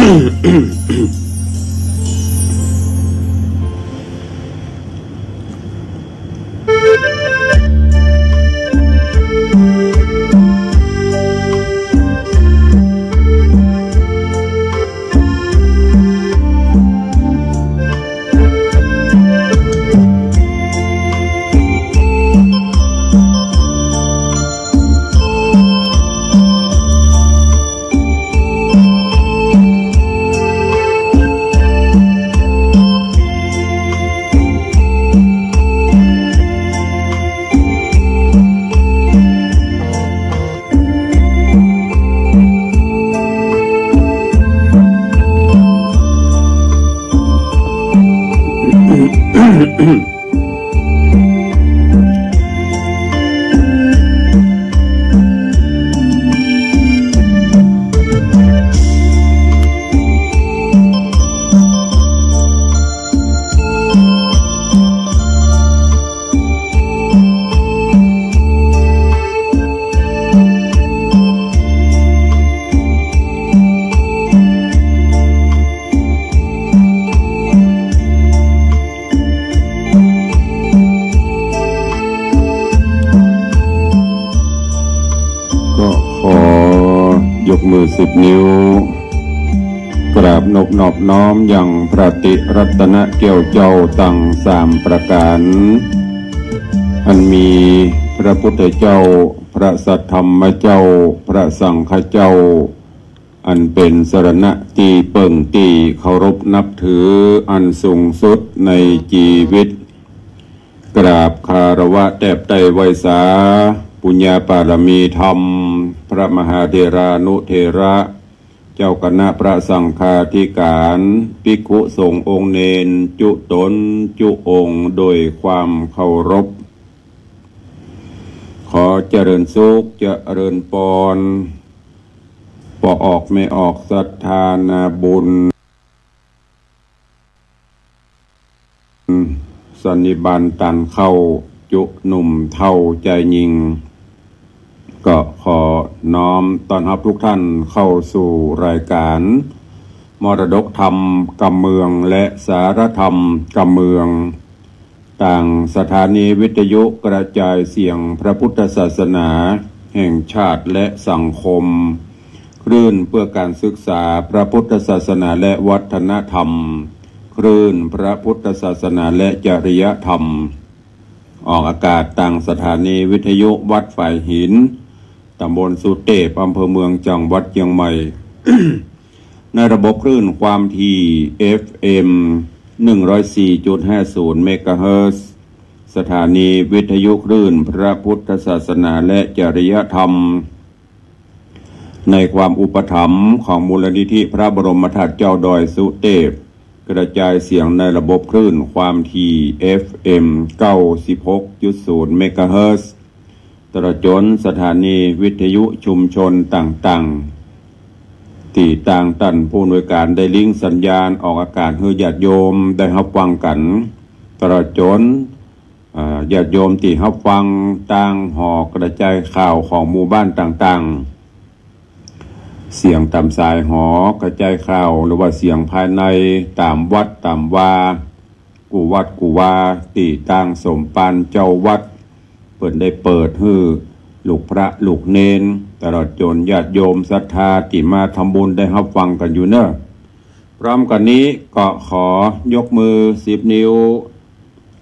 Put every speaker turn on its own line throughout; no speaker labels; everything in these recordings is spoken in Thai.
10 นิ้วกราบนอบน้อมอย่างพระติรัตนเกี่ยวเจ้าตั้ง3 ประการอันมีพระพุทธเจ้าพระสัทธรรมเจ้าพระสังฆเจ้าอันเป็นสรณะที่เปิ่งที่เคารพนับถืออันสูงสุดในชีวิตกราบคารวะแทบไตรไวสาปุญญาปารมีธรรมพระมหาเถรานุเถระเจ้าคณะพระสังฆาธิการภิกขุสงฆ์องค์เนนจุตนจุองค์โดยความเคารพขอเจริญสุขเจริญปอนปอออกไม่ออกศรัทธานาบุญสันนิบาตตันเข้าจุหนุ่มเท่าใจยิงก็ขอน้อมต้อนรับทุกท่านเข้าสู่รายการมรดกธรรมกำเมืองและสารธรรมกำเมืองต่างสถานีวิทยุกระจายเสียงพระพุทธศาสนาแห่งชาติและสังคมคลื่นเพื่อการศึกษาพระพุทธศาสนาและวัฒนธรรมคลื่นพระพุทธศาสนาและจริยธรรมออกอากาศต่างสถานีวิทยุวัดฝ่ายหินตำบลสุเทพอำเภอเมืองจังหวัดเชียงใหม่ ในระบบคลื่นความถี่ FM 104.50 เมกะเฮิรตซ์สถานีวิทยุคลื่นพระพุทธศาสนาและจริยธรรมในความอุปถัมภ์ของมูลนิธิพระบรมธาตุเจ้าดอยสุเทพกระจายเสียงในระบบคลื่นความถี่ FM 96.0 เมกะเฮิรตซ์ตลอดจนสถานีวิทยุชุมชนต่างๆที่ต่างตันผู้อำนวยการได้ลิงก์สัญญาณออกอากาศให้ญาติโยมได้รับฟังกันตลอดจนญาติโยมที่รับฟังต่างห่อกระจายข่าวของหมู่บ้านต่างๆเสียงตามสายหอกระจายข่าวหรือว่าเสียงภายในตามวัดตามวากูวัดกูวาที่ต่างสมปานเจ้าวัดเปิดได้เปิดให้ลูกพระลูกเนนตลอดจนญาติโยมศรัทธาที่มาทำบุญได้รับฟังกันอยู่เนอะพร้อมกันนี้ก็ขอยกมือ10 นิ้ว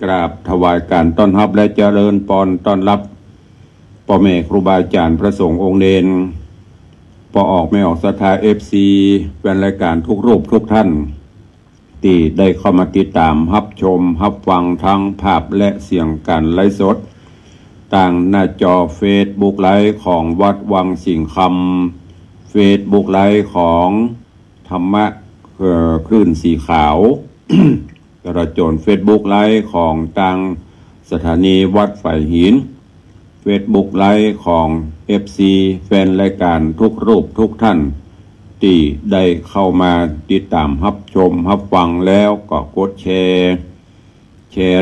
กราบถวายการต้อนรับและเจริญพรต้อนรับพ่อแม่ครูบาอาจารย์พระสงฆ์องค์เนนพอออกไม่ออกศรัทธา FC เป็นรายการทุกรูปทุกท่านที่ได้เข้ามาติดตามรับชมรับฟังทั้งภาพและเสียงการไลฟ์สดต่างหน้าจอเฟซบุ๊กไลฟ์ของวัดวังสิงห์คำเฟซบุ๊กไลฟ์ของธรรมะคลื่นสีขาว กระโจนเฟซบุ๊กไลฟ์ของต่างสถานีวัดฝ่ายหินเฟซบุ๊กไลฟ์ของ FC แฟนรายการทุกรูปทุกท่านที่ได้เข้ามาติดตามรับชมรับฟังแล้วก็กดแชร์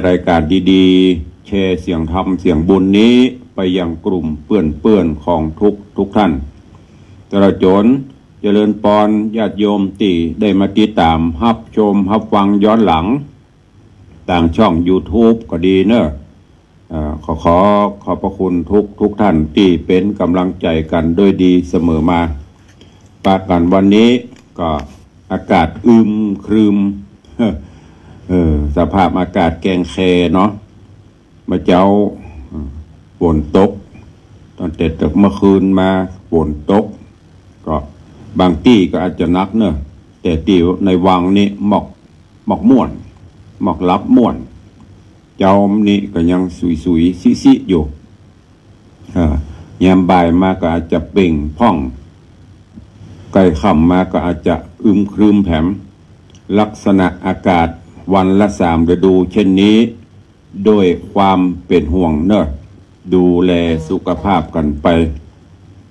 รายการดีๆแชร์เสียงธรรมเสียงบุญนี้ไปยังกลุ่มเพื่อนของทุกท่านตลอดจน เจริญปอนญาติโยมที่ได้มาติดตามรับชมรับฟังย้อนหลังต่างช่อง YouTube ก็ดีเนอะขอขอบพระคุณทุกท่านที่เป็นกำลังใจกันด้วยดีเสมอมาปากันวันนี้ก็อากาศครึมสภาพอากาศแกงแคเนาะมาเจ้าฝนตกตอนแต่เมื่อคืนมาฝนตกก็บางที่ก็อาจจะนักเนอะแต่ที่ในวังนี้หมอกม่วนหมอกลับม่วนเจ้านี่ก็ยังสุยซิอยู่ยามบ่ายมาก็อาจจะเป่งพ่องใกล้ค่ำมาก็อาจจะครึมแผมลักษณะอากาศวันละ3 ฤดูเช่นนี้โดยความเป็นห่วงเนอะดูแลสุขภาพกันไป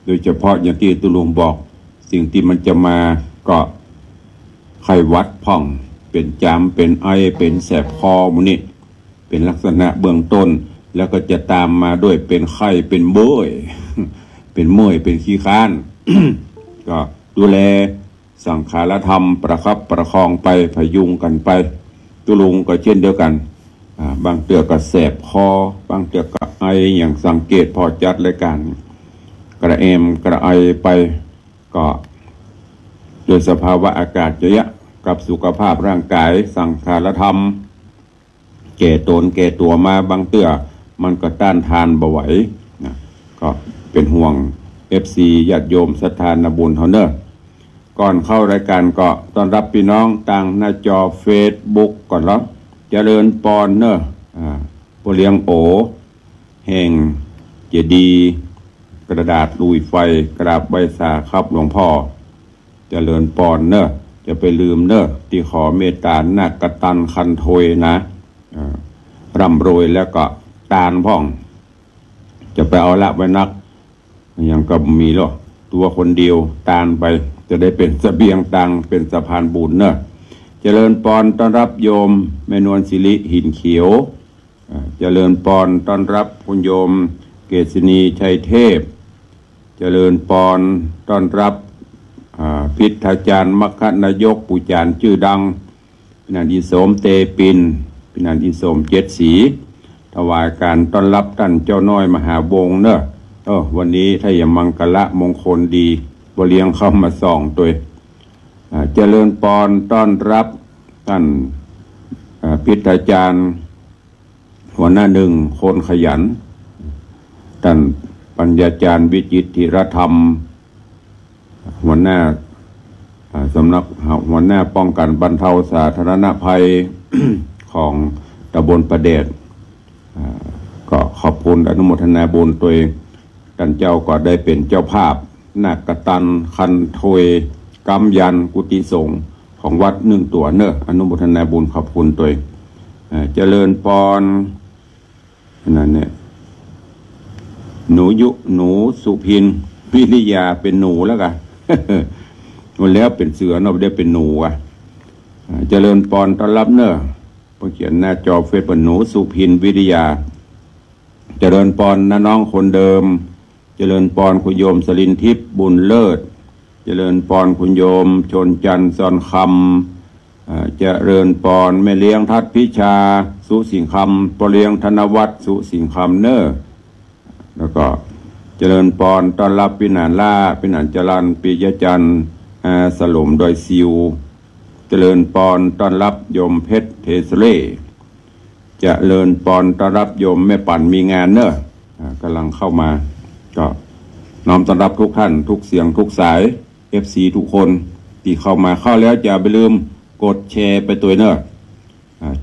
โดยเฉพาะอย่างที่ตุลุงบอกสิ่งที่มันจะมาก็ไข้หวัดพ่องเป็นจามเป็นไอเป็นแสบคอมันนี่เป็นลักษณะเบื้องต้นแล้วก็จะตามมาด้วยเป็นไข้เป็นเบ้ยเป็นเมื่อยเป็นขี้ค้าน ก็ดูแลสังขารธรรมประคับประคองไปพยุงกันไปตุลุงก็เช่นเดียวกันบางเตือก็แสบคอบางเตือก็ไออย่างสังเกตพอจัดรายการกระเอมกระไอไปก็โดยสภาวะอากาศเยอะกับสุขภาพร่างกายสังขารธรรมแก่ตนแก่ตัวมาบางเตือมันก็ต้านทานบ่ไหวนะก็เป็นห่วง FC ญาติโยมศรัทธาญบุญเฮาเนอะก่อนเข้ารายการก็ต้อนรับพี่น้องต่างหน้าจอ Facebook ก่อนแล้วเจริญปอนเนอะโปเลียงโอแห่งเจดีกระดาษลุยไฟกราบใบสาครับหลวงพ่อเจริญปอนเนอะจะไปลืมเนอะที่ขอเมตตานักกตันคันโทยนะร่ำรวยแล้วก็ตาลพ่องจะไปเอาละไว้นักยังก็มีหรอกตัวคนเดียวตาลไปจะได้เป็นเสบียงตังเป็นสะพานบุญเนอะเจริญปอนต้อนรับโยมแม่นวลศิริหินเขียวเจริญปอนต้อนรับคุณโยมเกษณีชัยเทพเจริญปอนต้อนรับพิทาจารย์มัคคนายกปุจารย์ชื่อดังพินันอิสมเตปินพินันอิสมเจ็ดสีถวายการต้อนรับท่านเจ้าน้อยมหาวงศ์เนอะวันนี้ถ้าอย่ามังกละมงคลดีบเลียงเข้ามาส่องตัวเจริญปอนต้อนรับท่านพิทาจารย์หัวหน้าหนึ่งคนขยันท่านปัญญาจารย์วิจิตรธีรธรรมหัวหน้าสำนักหัวหน้าป้องกันบรรเทาสาธารณภัย ของตำบลประเดชก็ขอบคุณอนุโมทนาบุญตัวเองท่านเจ้าก็ได้เป็นเจ้าภาพนาคกตันคันโทยกำยันกุฏิสงฆ์ของวัด1 ตัวเนอะอนุโมทนาบุญขอบคุณตัวเองเจริญปอนนั่นเนี่ยหนูสุพินวิริยาเป็นหนูแล้วกัน วันแล้วเป็นเสือเนาะไม่ได้เป็นหนูเจริญปอนต้อนรับเนอะพอเขียนหน้าจอเฟซเป็นหนูสุพินวิริยาเจริญปอนน้าน้องคนเดิมเจริญปอนคุณโยมสลินทิพย์บุญเลิศเจริญปอนคุณโยมชนจันทร์ซอนคำเจริญปอนแม่เลี้ยงทัดพิชาสุสิงคำปเลี้ยงธนวัฒน์สุสิงคำเนอะแล้วก็เจริญปอนต้อนรับปินานล่าปินานจรันปิยจันทร์สลมดอยซิวเจริญปอนต้อนรับโยมเพชรเทสเล่เจริญปอนต้อนรับโยมแม่ปั่นมีงานเนอะกำลังเข้ามาก็น้อมต้อนรับทุกท่านทุกเสียงทุกสาย FC ทุกคนที่เข้ามาเข้าแล้วอย่าไปลืมกดแชร์ไปตัวเนอะ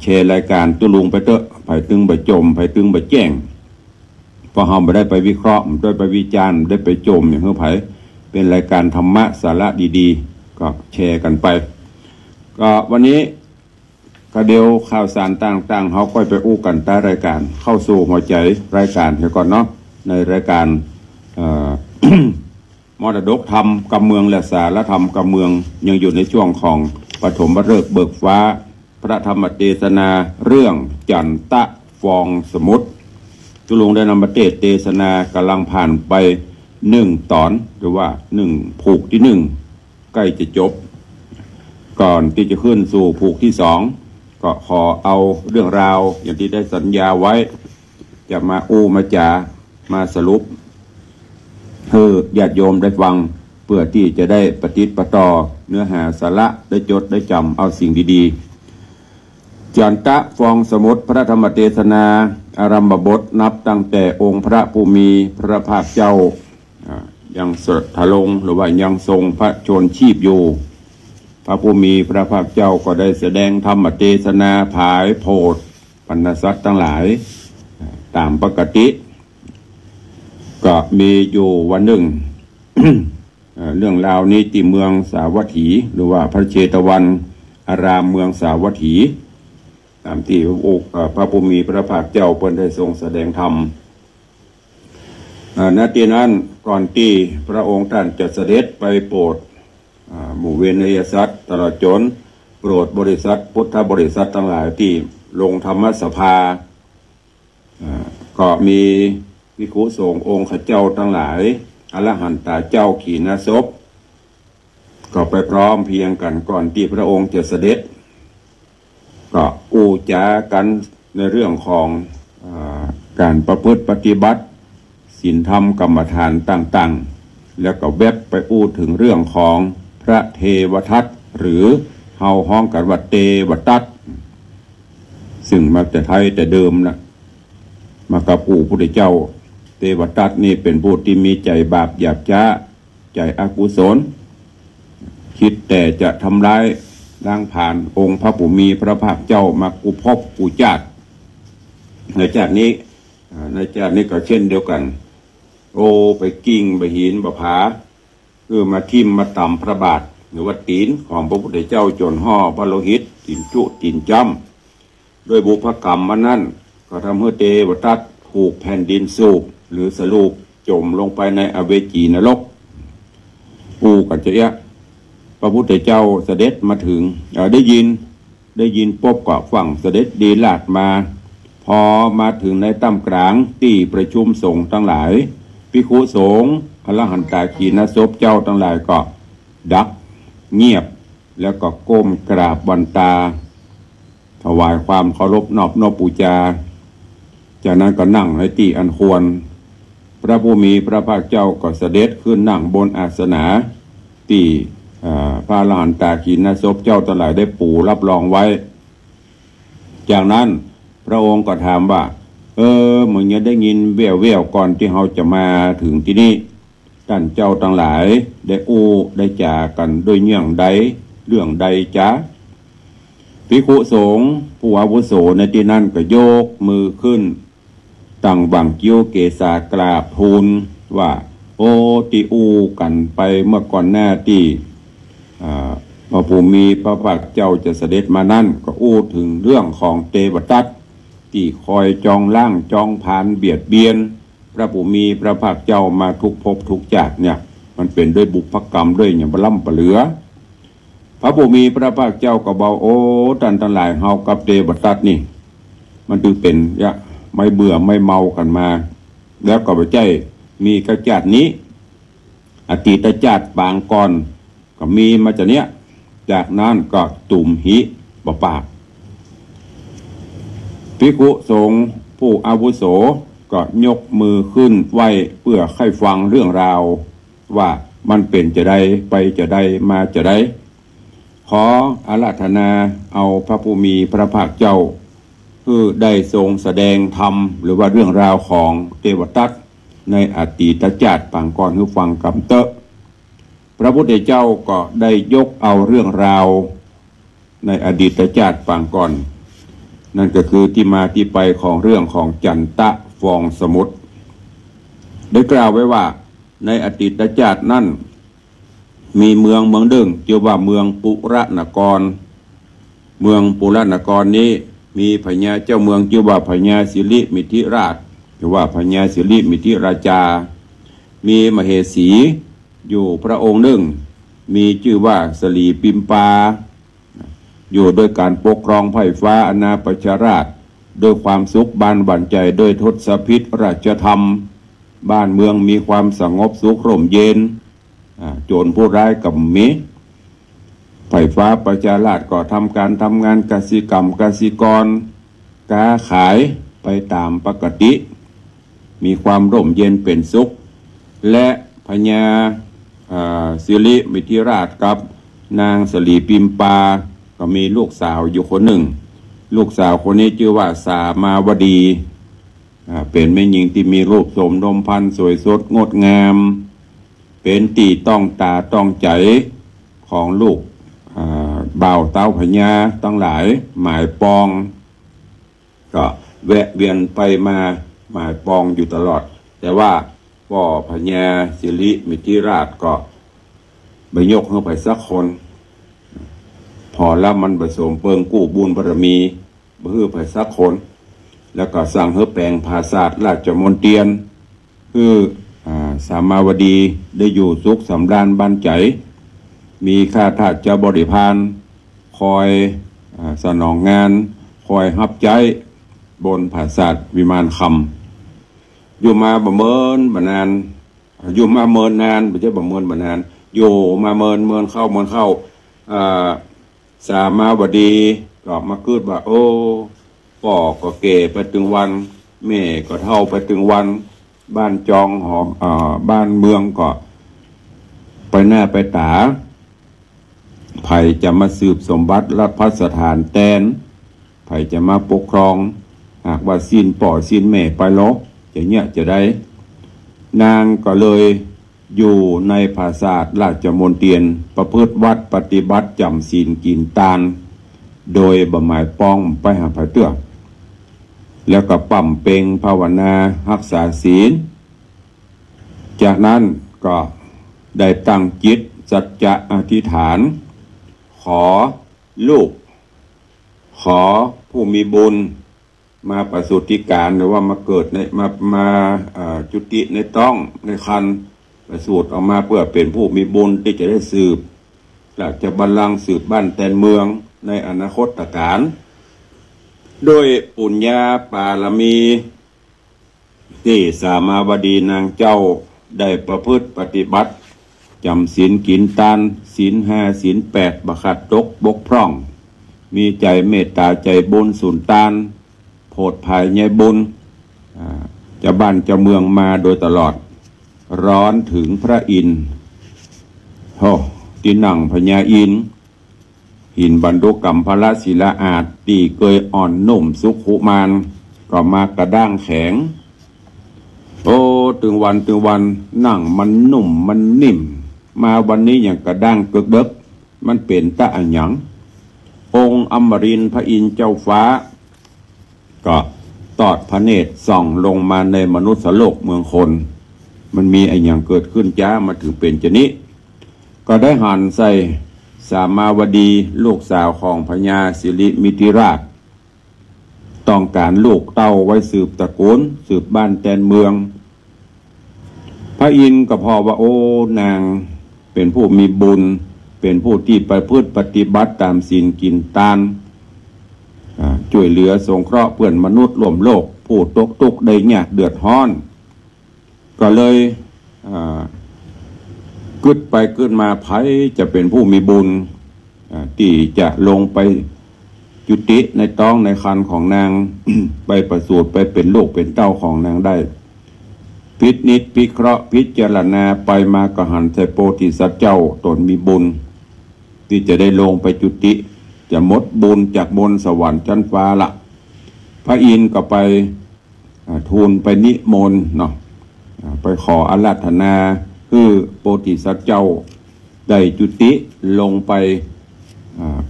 แชร์รายการตุลุงไปเตอะไปตึงไปจมไปตึงไปแจ้งพอเราไม่ได้ไปวิเคราะห์ได้ไปวิจารณ์ได้ไปโจมอย่างเพื่อไผเป็นรายการธรรมะสาระดีๆก็แชร์กันไปก็วันนี้ก็เดียวข่าวสารต่างๆเขาก็ไปอู้กันใต้รายการเข้าสู่หัวใจรายการเดี๋ยวก่อนเนาะในรายการมรดกธรรมกำเมืองและสารธรรมกำเมืองยังอยู่ในช่วงของปฐมฤกษ์เบิกฟ้าพระธรรมเทศนาเรื่องจันตะฟองสมุทรตุลุงได้นำมาเทศนากำลังผ่านไป1 ตอนหรือว่า1 ผูกที่ 1 ใกล้จะจบก่อนที่จะขึ้นสู่ผูกที่สองก็ขอเอาเรื่องราวอย่างที่ได้สัญญาไว้จะมามาจามาสรุปให้ญาติโยมได้ฟังเพื่อที่จะได้ปฏิติดประต่อเนื้อหาสาระได้จดได้จำเอาสิ่งดีๆจันตะฟองสมุดพระธรรมเทศนาอารัมภบทนับตั้งแต่องค์พระผู้มีพระภาคเจ้ายังสถาลงหรือว่ายังทรงพระชนชีพอยู่พระผู้มีพระภาคเจ้าก็ได้แสดงธรรมเทศนาผายโพธิบรรดาสัตว์ทั้งหลายตามปกติก็มีอยู่วันหนึ่ง เรื่องราวนี้ที่เมืองสาวัตถีหรือว่าพระเชตวันอารามเมืองสาวัตถีตามที่พระผู้มีพระภาคเจ้าเพิ่นได้ทรงแสดงธรรมณที่นั้นก่อนที่พระองค์ท่านจะเสด็จไปโปรดหมู่เวนยสัตว์ตลอดจนโปรดบริษัทพุทธบริษัททั้งหลายที่ลงธรรมสภาก็มีภิกขุสงฆ์องค์ข้าเจ้าทั้งหลายอรหันตเจ้าขีณาสพก็ไปพร้อมเพียงกันก่อนที่พระองค์จะเสด็จก็จากันในเรื่องของการประพฤติปฏิบัติศีลธรรมกรรมฐานต่างๆแล้วก็ไปถึงเรื่องของพระเทวทัตหรือเฮาฮ้องกันว่าเทวทัตซึ่งมาแต่ไทยแต่เดิมนะมากับพุทธเจ้าเทวทัตนี่เป็นผู้ที่มีใจบาปหยาบช้าใจอกุศลคิดแต่จะทำร้ายล้างผ่านองค์พระผู้มีพระภาคเจ้ามากุภพกุจาตในชาตินี้ก็เช่นเดียวกันไปกิ่งไปหินผามาทิ่มมาต่ำพระบาทหรือว่าตีนของพระพุทธเจ้าจนห่อพระโลหิตตีนจุตีนจ้ำด้วยบุพกรรมมันนั่นก็ทำให้เทวทัตถูกแผ่นดินสูบหรือสรุปจมลงไปในอเวจีนรกกัจจยะพระพุทธเจ้าเสด็จมาถึงได้ยินปุ๊บก็ฟังเสด็จดีลาดมาพอมาถึงในตั้มกลางที่ประชุมสงฆ์ทั้งหลายภิกขุสงฆ์อรหันตขีณาสพเจ้าทั้งหลายก็ดักเงียบแล้วก็ก้มกราบบันตาถวายความเคารพนอบน้อมบูชาจากนั้นก็นั่งในที่อันควรพระผู้มีพระภาคเจ้าก็เสด็จขึ้นนั่งบนอาสนะที่พระอรหันตขีณาสพเจ้าทั้งหลายได้ปูรับรองไว้จากนั้นพระองค์ก็ถามว่ามึงจะได้ยินแว่วๆก่อนที่เราจะมาถึงที่นี่ท่านเจ้าทั้งหลายได้ได้จากันด้วยเรื่องใดจ๊ะภิกขุสงฆ์ผู้อาวุโสในที่นั้นก็ยกมือขึ้นตั้งบังคิ้วเกศากราบทูลว่าที่กันไปเมื่อก่อนหน้าที่พระผู้มีพระภาคเจ้าจะเสด็จมานั่นก็ถึงเรื่องของเทวทัตที่คอยจองล่างจองผ่านเบียดเบียนพระผู้มีพระภาคเจ้ามาทุกภพทุกชาติเนี่ยมันเป็นด้วยบุพกรรมด้วยอย่างบล่ำปเหลือพระผู้มีพระภาคเจ้าก็บอกท่านทั้งหลายเฮากับเทวทัตนี่มันจึงเป็นไม่เบื่อไม่เมากันมาแล้วก็ไปใจมีกระจาดนี้อดีตชาติปางก่อนก็มีมาจากเนี้ยจากนั้นก็ตุ่มหิปากภิกขุสงฆ์ผู้อาวุโสก็ยกมือขึ้นไหวเพื่อให้ฟังเรื่องราวว่ามันเป็นจะได้ไปจะได้มาจะได้ขออาราธนาเอาพระผู้มีพระภาคเจ้าคือได้ทรงแสดงธรรมหรือว่าเรื่องราวของเทวทัตในอดีตชาติปางก่อนให้ฟังกำเตอะพระพุทธเจ้าก็ได้ยกเอาเรื่องราวในอดีตชาติปางก่อนนั่นก็คือที่มาที่ไปของเรื่องของจันตะฟองสมุทรได้กล่าวไว้ว่าในอดีตชาตินั้นมีเมืองดึงชื่อว่าเมืองปุระนครเมืองปุระนครนี้มีพญาเจ้าเมืองชื่อว่าพญาสิริมิธิราชหรือว่าพญาสิริมิธิราชามีมเหสีอยู่พระองค์หนึ่งมีชื่อว่าสลีปิมปาอยู่โดยการปกครองไพร่ฟ้าอนาประชาราชด้วยความสุขบานบั่นใจด้วยทศพิธราชธรรมบ้านเมืองมีความสงบสุขร่มเย็นโจรผู้ร้ายกับมิ ไฟฟ้าประชาราษฎร์ก็ทำการทำงานกสิกรรมกสิกรค้าขายไปตามปกติมีความร่มเย็นเป็นสุขและพญาสิริมิถิราชกับนางสลีปิมปาก็มีลูกสาวอยู่คนหนึ่งลูกสาวคนนี้ชื่อว่าสามาวดีเป็นแม่หญิงที่มีรูปโสมนมพรรณสวยสดงดงามเป็นตีต้องตาต้องใจของลูกบ่าวเต้าพญาตั้งหลายหมายปองก็แวะเวียนไปมาหมายปองอยู่ตลอดแต่ว่าพ่อพญาสิริมิถิราชก็ไปยกเข้าไปสักคนพอแล้วมันผสมเปิงกู้บุญบารมีเพื่อไปสักคนแล้วก็สั่งให้แปลงภาษาราชมนเทียนคือสามาวดีได้อยู่สุขสำราญบ้านใจมีข้าทาสเจ้าบริพารคอยสนองงานคอยรับใจบนภาษาวิมานคำอยู่มาบ่เมินบ่นานอยู่มาเมินนานไม่ใช่บ่เมินบ่นานอยู่มาเมินเข้าสามาวดีก็มาคืดว่าโอ้พ่อก็เก่ไปถึงวันแม่ก็เฒ่าไปถึงวันบ้านจองหอบ้านเมืองก็ไปหน้าไปตาไผ่จะมาสืบสมบัติรัฐพัสถานแตนไผ่จะมาปกครองหากว่าสิ้นป่อสิ้นแม่ไปลบจะเนี่ยจะได้นางก็เลยอยู่ในปราสาทราชมนเทียนประพฤติวัดปฏิบัติจำศีลกินทานโดยบ่หมายป้องไปหาไผ่เตื้อแล้วก็ปั่มเปงภาวนารักษาศีลจากนั้นก็ได้ตั้งจิตสัจจะอธิษฐานขอลูกขอผู้มีบุญมาประสูติการหรือว่ามาเกิดในมาจุติในต้องในคันประสูติออกมาเพื่อเป็นผู้มีบุญที่จะได้สืบราชบัลลังก์สืบบ้านแตนเมืองในอนาคตการโดยปุญญาปารมีที่สามาวดีนางเจ้าได้ประพฤติปฏิบัติจำศีลกินทานศีล5ศีล8บ่ขาดตกบกพร่องมีใจเมตตาใจบุญสุนทานโพดภายในบุญจะบ้านจะเมืองมาโดยตลอดร้อนถึงพระอินทร์ที่นั่งพญาอินทร์หินบรรดุกัมพลศิลาอาจตีเกยอ่อนนุ่มสุขุมานก็มากระด้างแข็งถึงวันนั่งมันนุ่มมันนิ่มมาวันนี้อย่างกระด้างกึกเดึกมันเป็นตะอัญญังองค์อมรินทร์พระอินทร์เจ้าฟ้าก็ตอดพระเนตรส่องลงมาในมนุษย์โลกเมืองคนมันมีอัญญังเกิดขึ้นจ้ามาถึงเป็นชนี้ก็ได้หันใส่สามาวดีลูกสาวของพญาสิริมิถิราชต้องการลูกเต้าไว้สืบตระกูลสืบบ้านแตนเมืองพระอินทร์ก็พอว่าโอ้นางเป็นผู้มีบุญเป็นผู้ที่ประพฤติปฏิบัติตามศีลกินทานช่วยเหลือสงเคราะห์เพื่อนมนุษย์ร่วมโลกผู้ตกทุกข์ได้ยากเดือดร้อนก็เลยกึดไปกึดมาไผจะเป็นผู้มีบุญที่จะลงไปจุติในท้องในครรภ์ของนาง ไปประสูติไปเป็นลูกเป็นเต้าของนางได้พินิจพิเคราะห์พิจารณาไปมากระหันใส่โพธิสัตว์เจ้าตนมีบุญที่จะได้ลงไปจุติจะหมดบุญจากบนสวรรค์ชั้นฟ้าละพระอินทร์ก็ไปทูลไปนิมนต์เนาะไปขออาราธนาคือโพธิสัตว์เจ้าได้จุติลงไป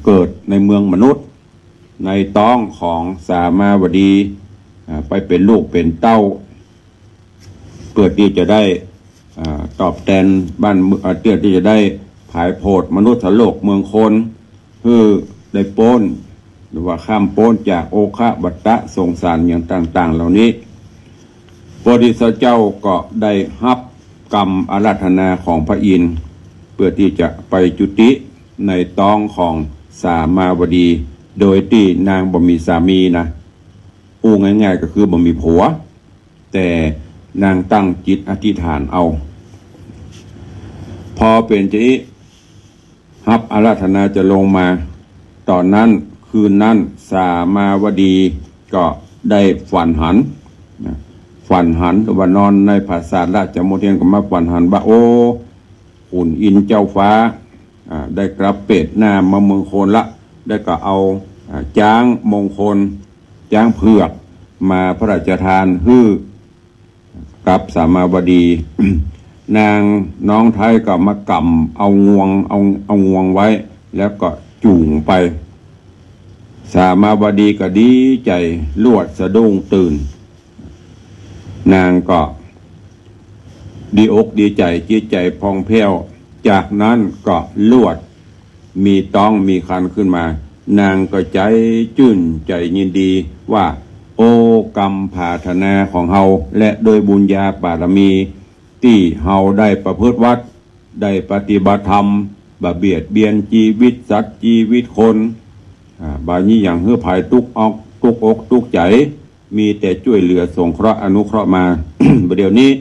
เกิดในเมืองมนุษย์ในท้องของสามาวดีไปเป็นลูกเป็นเต้าเพื่อที่จะได้ตอบแทนบ้านเพื่อที่จะได้ผายโพดมนุษย์โลกเมืองคนคือได้โป้นหรือว่าข้ามโป้นจากโอคะบัตตะสงสารอย่างต่างๆเหล่านี้โพธิสัตว์เจ้าก็ได้รับกรรมอาราธนาของพระอินทร์เพื่อที่จะไปจุติในท้องของสามาวดีโดยที่นางบ่มีสามีนะง่ายๆก็คือบ่มีผัวแต่นางตั้งจิตอธิษฐานเอาพอเป็นที่ ฮับอาราธนาจะลงมาตอนนั้นคืนนั้นสามาวดีก็ได้ฝันหันว่านอนในปราสาทราชโมเทียนก็มาฝันหันว่าโอ้ขุนอินเจ้าฟ้าได้กลับเป็ดหน้ามาเมืองโคนละได้ก็เอาจ้างมงคลจ้างเผือกมาพระราชทานฮื้อกับสามาวดี นางน้องไทยก็มากำเอางวงไว้แล้วก็จูงไปสามาวดีก็ดีใจลวดสะดุ้งตื่นนางก็ดีอกดีใจจิตใจพองแผ้วจากนั้นก็ลวดมีต้องมีคันขึ้นมานางก็ใจจื่นใจยินดีว่าโอกรรมภาถนาของเฮาและโดยบุญญาบารมีที่เฮาได้ประพฤติวัดได้ปฏิบัติธรรมบะเบียดเบียนชีวิตสัตว์ชีวิตคนบานี้อย่างเฮือภายตุกอกตุกใจมีแต่ช่วยเหลือสงเคราะห์อนุเคราะห์มา ประเดี๋ยวนี้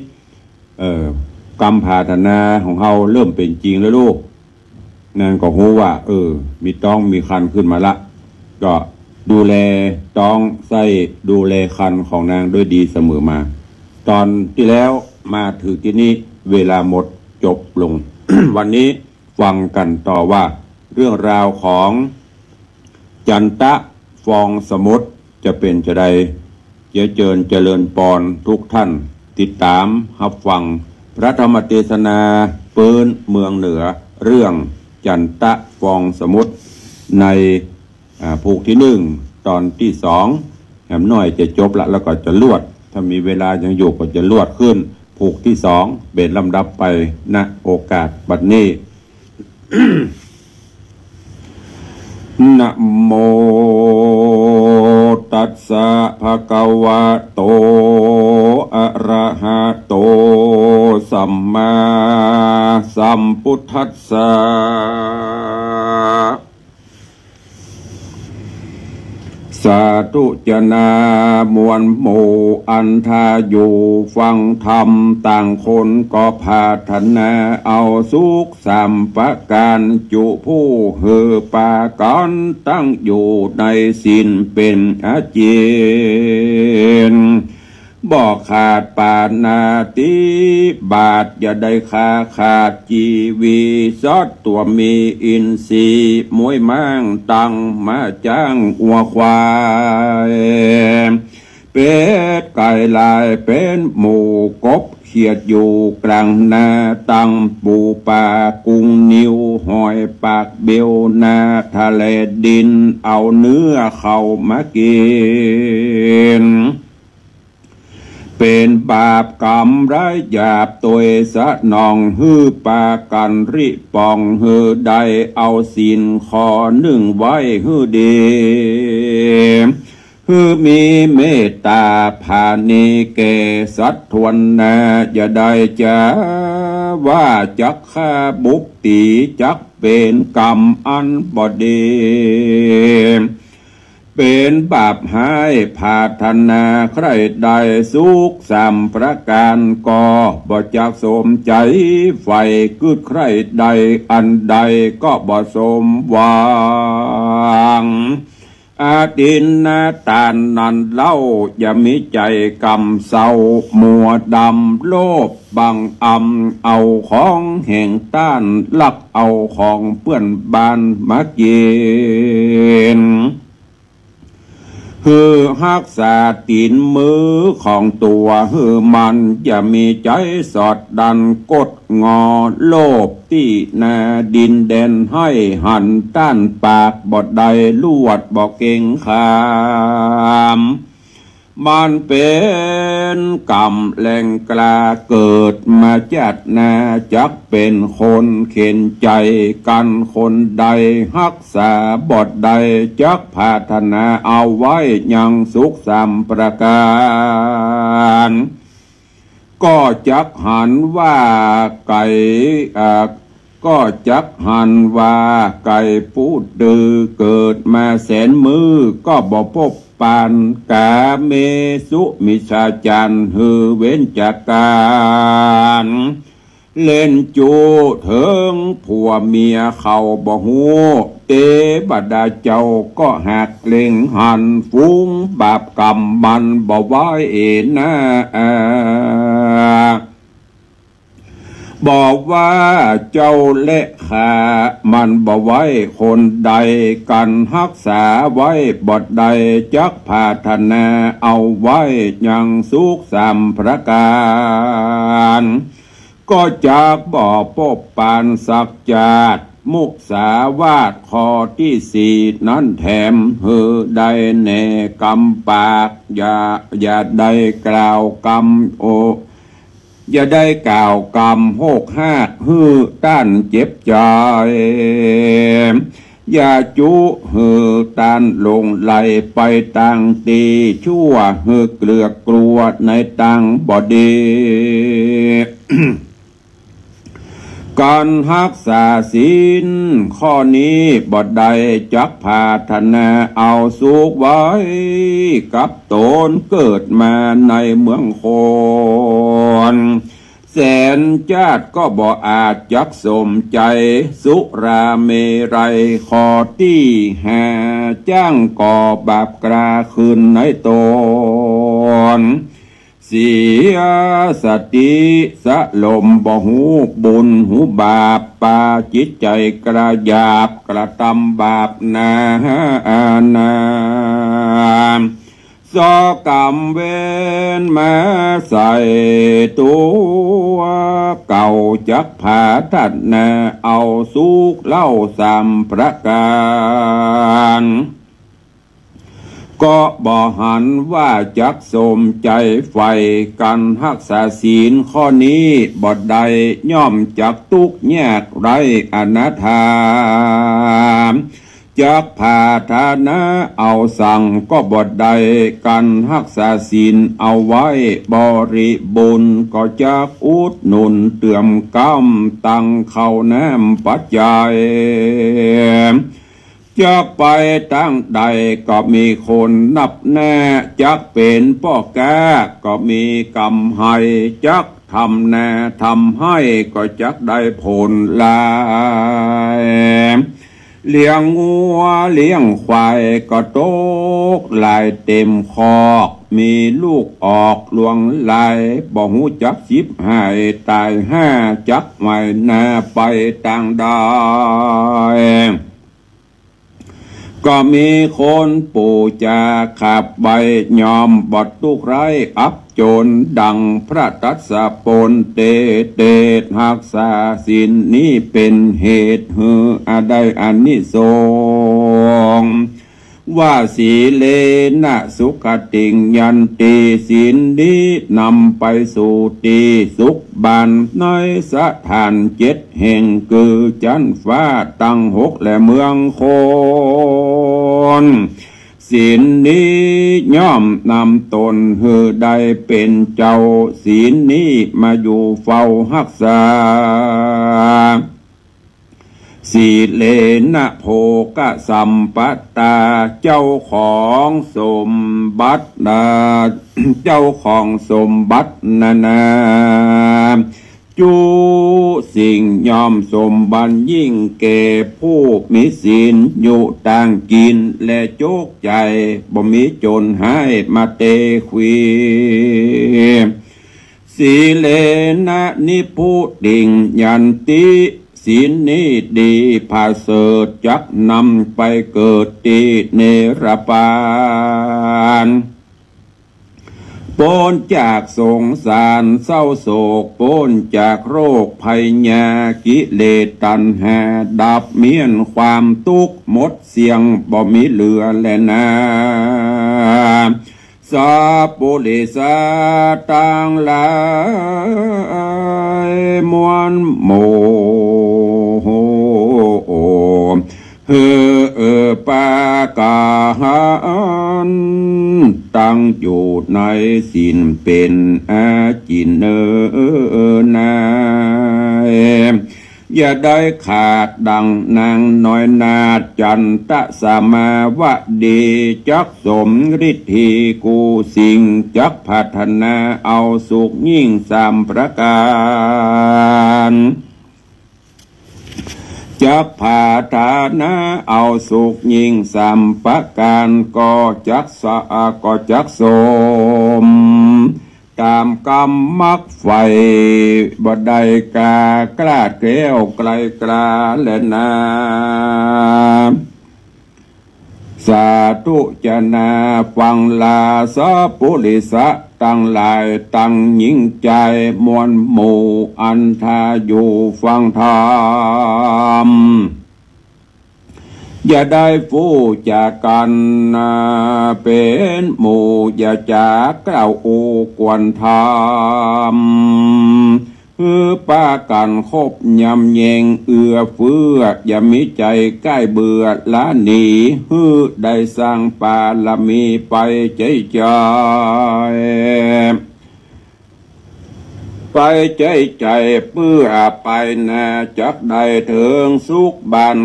กรรมภาถนาของเฮาเริ่มเป็นจริงแล้วลูกนางก็รู้ว่ามีต้องมีคันขึ้นมาละก็ดูแลต้องใส่ดูแลคันของนางด้วยดีเสมอมาตอนที่แล้วมาถึงที่นี้เวลาหมดจบลง วันนี้ฟังกันต่อว่าเรื่องราวของจันทะฟองสมุทรจะเป็นจะใดเจริญปอนทุกท่านติดตามรับฟังพระธรรมเทศนาปืนเมืองเหนือเรื่องจันทะฟองสมุทรในภูกที่1ตอนที่2แหมน้อยจะจบละแล้วก็จะลวดถ้ามีเวลายังอยู่ก็จะลวดขึ้นภูกที่2เบ็ดลำดับไปณโอกาสบัดนี้ นะโมตัสสะภะคะวะโตอะระหะโตสัมมาสัมพุทธัสสะสาธุจนามวลหมู่อันทาอยู่ฟังธรรมต่างคนก็พาถนาเอาสุขสัมปการจุผู้เฮือปากันตั้งอยู่ในศีลเป็นอาเจียนบอกขาดปานาติบาทอย่าได้ขาดจีวีซอดตัวมีอินทรีย์มวยมั่งตังมาจ้างอัวควายเป็ดไก่ลายเป็นหมูกบเขียดอยู่กลางนาตังปูปลากุ้งนิ้วหอยปากเบลนาทะเลดินเอาเนื้อเข้ามากินเป็นบาปกรรมร้ายหยาบตัวสะนองฮือปากันริปองฮือใดเอาศีลขอ1ไว้ฮือเดฮือมีเมตตาภาณีแก่สัตว์ทวนนาอย่าได้จะว่าจักฆ่าบุกตีจักเป็นกรรมอันบดีเป็นบาปหายภาถนาใครใดสุข3ประการก็บ่จักสมใจไฟกึดใครใดอันใดก็บ่สมหวังอาดินนาตานนันเล่าอย่ามีใจกำเศร้ามัวดำโลภบังอำเอาของแห่งต้านลักเอาของเปื้อนบานมาเกินคือหักษาตีนมือของตัวคือมันอย่ามีใจสอดดันกดงอโลภที่นาดินแดนให้หันต้านปากบดใดลวดบอกเก่งขามมันเป็นกรรมแหล่งกล้าเกิดมาจัดนาจักเป็นคนเข็นใจกันคนใดรักษาบทใดจักพัฒนาเอาไว้ยังสุข3ประการก็จักหันว่าไก่ก็จักหันว่าไก่พูดดือเกิดมาแสนมือก็บ่พบปานกาเมสุมิชาจันฮือเว้นจากการ เล่นจูเถิงผัวเมียเขาบ่ฮู้เตบดาเจ้าก็หักเล็งหันฟุ้งบาปกรรมมันบ่ไว้นะบอกว่าเจ้าเละขามันบ่ไว้คนใดกันรักษาไว้บทใดจักพัฒนาเอาไว้ยังสุขสามประการก็จากบ่อปบปานสักจาดมุกสาวาทข้อที่สี่นั้นแถมเฮือใดแน่กำปากอย่าได้กล่าวกำอย่าได้กล่าวกรรมโหกห้าฮือต้านเจ็บใจอย่าจุฮือต้านลงไหลไปต่างตีชั่วฮือเกลือกลัวในต่างบอดี การรักษาศีลข้อนี้บ่ได้จักพาธนาเอาสุขไว้กับตนเกิดมาในเมืองคนแสนชาติก็บ่อาจจักสมใจสุราเมรัยขอที่หาจ้างก่อบาปกราคืนในตนเสียสติสะลมบ่หูบุญหูบาปปาจิตใจกระยาบกระทำบาปนาสอกรรมเวนมาใส่ตัวเก่าจักผาทัดนาเอาสุขเล่าสามประการก็บ่หันว่าจักสมใจไฟกันรักษาศีลข้อนี้บ่ได้ย่อมจักทุกข์ยากไรอนาถาจักพาธานะเอาสั่งก็บ่ได้กันรักษาศีลเอาไว้บริบูรณ์ก็จักอุดหนุนเติมกำตั้งเข้าน้ำปัจจัยจักไปตั้งใดก็มีคนนับแน่จักเป็นพ่อแก่ก็มีกรรมให้จักทำแน่ทำให้ก็จักได้ผลลายเลี้ยงงัวเลี้ยงควายก็ตกลายเต็มคอกมีลูกออกลวงลายบ่หูจักชิบหายตายห้าจักไม่น่าไปต่างใดก็มีคนปู่จาขับใบยอมบททุกไรอับโจรดังพระตัสสะปนเตหักษาศีลนี้เป็นเหตุหือได้อานิสงส์ว่าสีเลนะสุขติงยันตีศีลนี้นำไปสู่ตีสุขบันในสถานเจ็ดแห่งคือจันฟ้าตั้งหกและเมืองโคนศีลนี้ย่อมนำตนหือได้เป็นเจ้าศีลนี้มาอยู่เฝ้ารักษาสีเลนะโภกสัมปตาเจ้าของสมบัติเจ้าของสมบัตินาจูสิ่งยอมสมบัติยิ่งเก่ผู้มีศีลอยู่ต่างกินและโจกใจบ่มีจนให้มาเตควีสีเลนะนิพุติงยันติศีลนี้ดีพาเสดจักนำไปเกิดที่เนรปานพ้นจากสงสารเศร้าโศกพ้นจากโรคภัยญากิเลสตัณหาดับเมียนความทุกข์หมดเสียงบ่มีเหลือแลนาสัพพุริสาตังหลายมวลโมปากาหันตั้งอยู่ในศีลเป็นอาจินนาย อย่าได้ขาดดังนางน้อยนาจันตะสามาวดีจักสมฤทธิกูสิ่งจักพัฒนาเอาสุขยิ่งสามประการจักพาฐานะเอาสุขยิ่งสามประการก็จักสะก็จักสมตามกรรมมักไฟบ่ได้กากล้าเกลียวไกลกลาและนาสาธุจนาฟังลาสะปุริสะตั้งหลายตั้งยิ่งใจมวลหมู่อันทาอยู่ฟังธรรมอย่าได้ฟู้จากกันเป็นหมู่อย่าจากกล่าวโอ้กวนธรรมป้ากันคบยำแยงเอื้อเฟื้ออย่ามีใจใกล้เบื่อละหนีได้สร้างปาละมีไปใจใจไปใจเพื่อไปนาจักได้ถึงสุขบัน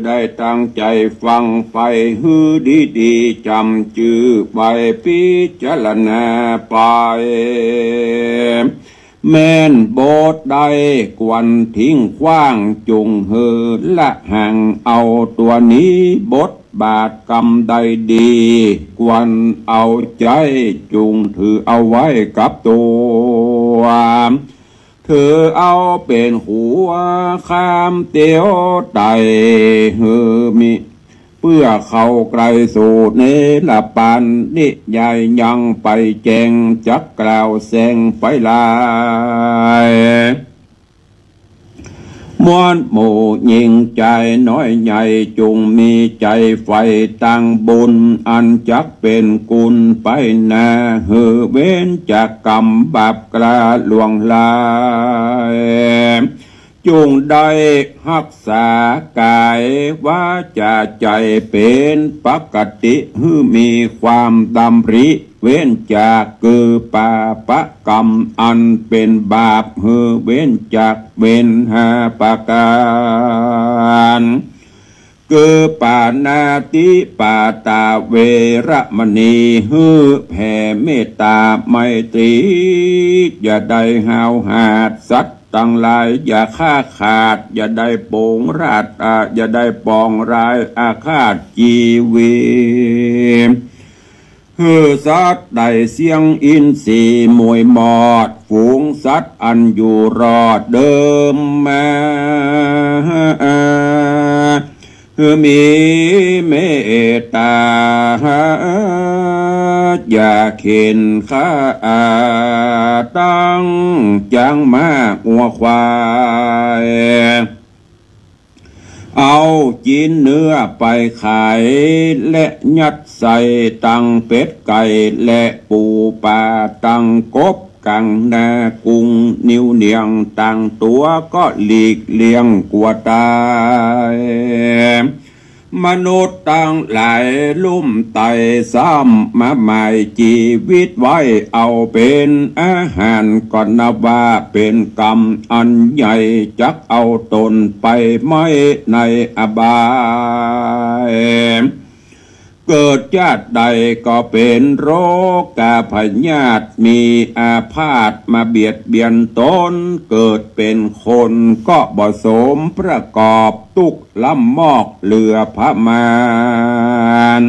ได้ตั้งใจฟังไปดีจำจื่อไปพิจารณาไปแม่นโบสใดกวนทิ้งขว้างจุงละห่างเอาตัวนี้บทบาทกรรมใดดีกวนเอาใจจุงถือเอาไว้กับตัวถือเอาเป็นหัวข้ามเตียวไตมีเพื่อเข้าไกลสู่เนรปันนิยายยังไปแจงจักกล่าวแสงไฟลายมวลหมู่ยิ่งใจน้อยใหญ่จงมีใจไฟตั้งบุญอันจักเป็นกุลไปนาเว้นจากกรรมบาปกลาลวงลายจงได้รักษากายวาจาใจเป็นปกติมีความดำริเว้นจากคือปาปะกรรมอันเป็นบาปเว้นจากเว้นหาปะการคือปานาติปาตาเวระมณีแผ่เมตตาไมตรีอย่าได้ห้าวหาดสัตว์ตั้งหลายอย่าฆ่าขาดอย่าได้โปงราดอย่าได้ปองร้ายอาฆาตจีวีสัตว์ได้เสียงอินทรีมวยหมอดฝูงสัตว์อันอยู่รอดเดิมมามีเมตตาอย่าเข็นข้าตั้งจังมาหัวควายเอาจีนเนื้อไปขายและยัดใส่ตังเป็ดไก่และปูปลาตังกบกังนากุ้งนิ้วเนียงตังตัวก็หลีกเลี่ยงกลัวตายมนุษย์ตั้งหลายลุ่มไต่ซ้ำมาหมายชีวิตไว้เอาเป็นอาหารก่อนนับว่าเป็นกรรมอันใหญ่จักเอาตนไปไม่ในอบายเกิดชาติใดก็เป็นโรคกาพยาธิมีอาพาธมาเบียดเบียนตนเกิดเป็นคนก็บ่สมประกอบทุกลำมอกเหลือพระมาร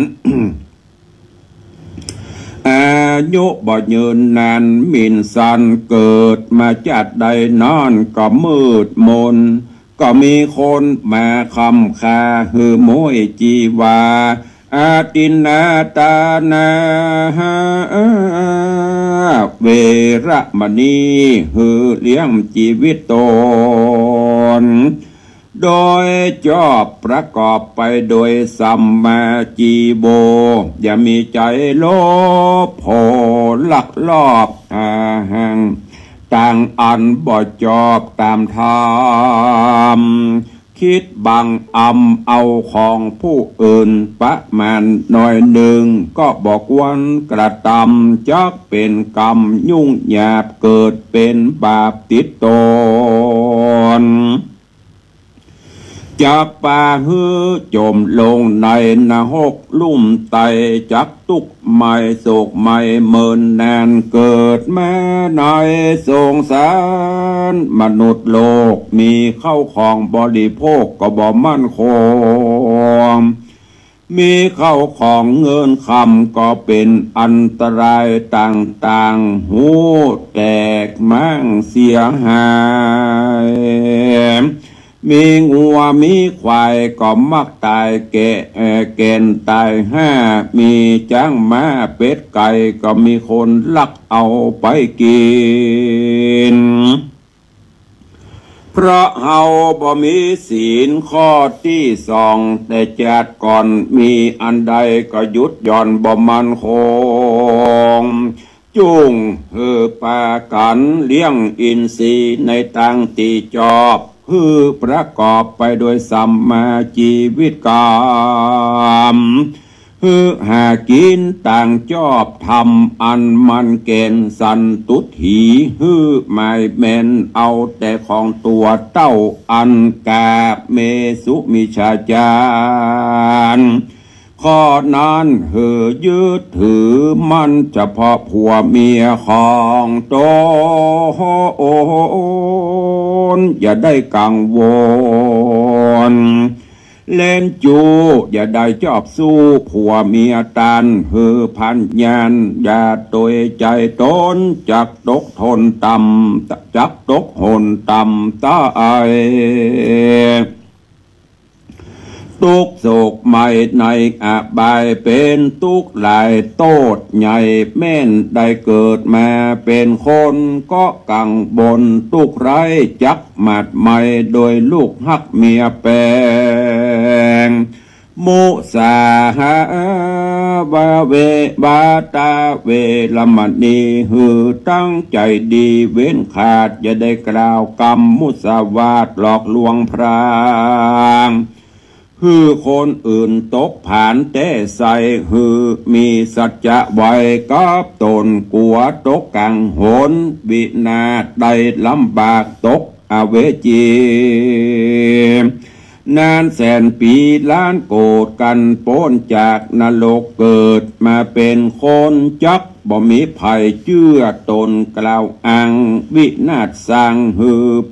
อายุบ่ยืนนานมินสันเกิดมาจัดใดนอนก็มืดมนก็มีคนมาคำคาโมยจีวาอาตินาตานาเวระมณีเลี้ยงชีวิตตนโดยชอบประกอบไปโดยสัมมาจีโบอย่ามีใจโลภโหลักลอบหังต่างอันบ่ชอบตามธรรมคิดบังเอาของผู้อื่นประมาณหน่อยหนึ่งก็บอกวันกระทำจักเป็นกรรมยุ่งหยาบเกิดเป็นบาปติดตน จากป่าฮือจมลงในนรกลุ่มไตจักตุกไม่โศกไม่เมินแนนเกิดแม่ในสงสารมนุษย์โลกมีเข้าของบริโภคก็บ่มั่นคงมีเข้าของเงินคำก็เป็นอันตรายต่างๆหูแตกมั่งเสียหายมีงัวมีควายก็มักตายแก่นตายห้ามีจ้างม้าเป็ดไก่ก็มีคนลักเอาไปกินเพราะเฮาบ่มีศีลข้อที่สองแต่จัดก่อนมีอันใดก็ยุดย่อนบ่มันคงจุงปากันเลี้ยงอินทรีย์ในตังตีจอบประกอบไปโดยสัมมาชีวิตกรรมหากินต่างจอบทำอันมันเกณฑ์สันตุถีไม่แม่นเอาแต่ของตัวเต้าอันกาเมสุมิชาจารข้อนั้นยึดถือมันเฉพาะผัวเมียของตนอย่าได้กังวลเล่นจูอย่าได้จอบสู้ผัวเมียตันพันยานอย่าตัวใจตนจักตกทนต่ำจักตกหนต่ำตายตุกโศกไม่ในอบายเป็นตุกหลายโตดใหญ่แม่นได้เกิดมาเป็นคนก็กังบนตุกไรจักหมัดไม่โดยลูกฮักเมียแปงมุสาหาบาเวบาตาเวลมณีตั้งใจดีเว้นขาดอย่าได้กล่าวกรรมมุสาวาทหลอกลวงพรางคนอื่นตกผ่านแต่ใส่มีสัจจะไว้กับตนกลัวตกกังโหนวินาศใดลำบากตกอเวจีนานแสนปีล้านโกรธกันพ้นจากนรกเกิดมาเป็นคนจักบ่มีภัยเชื่อตนกล่าวอ้างวินาศสร้าง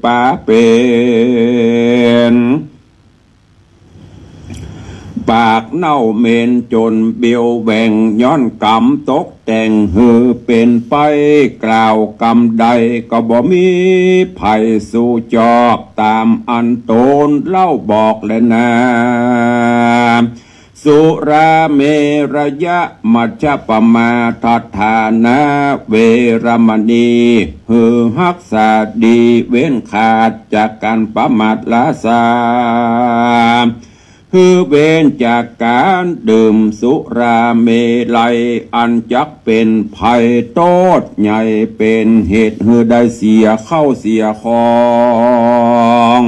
ป่าเป็นปากเน่าเมนจนเบียวแหว่งย้อนกรรมตกแต่งเป็นไปกล่าวกรรมใดก็บ่มีภัยสู่จอกตามอันตนเล่าบอกและนาสุราเมรยะมัชฌปมาทัฏฐานะเวรมณีรักษาดีเว้นขาดจากการประมาทละสาเว้นจากการดื่มสุราเมลัยอันจักเป็นภัยโทษใหญ่เป็นเหตุได้เสียเข้าเสียของ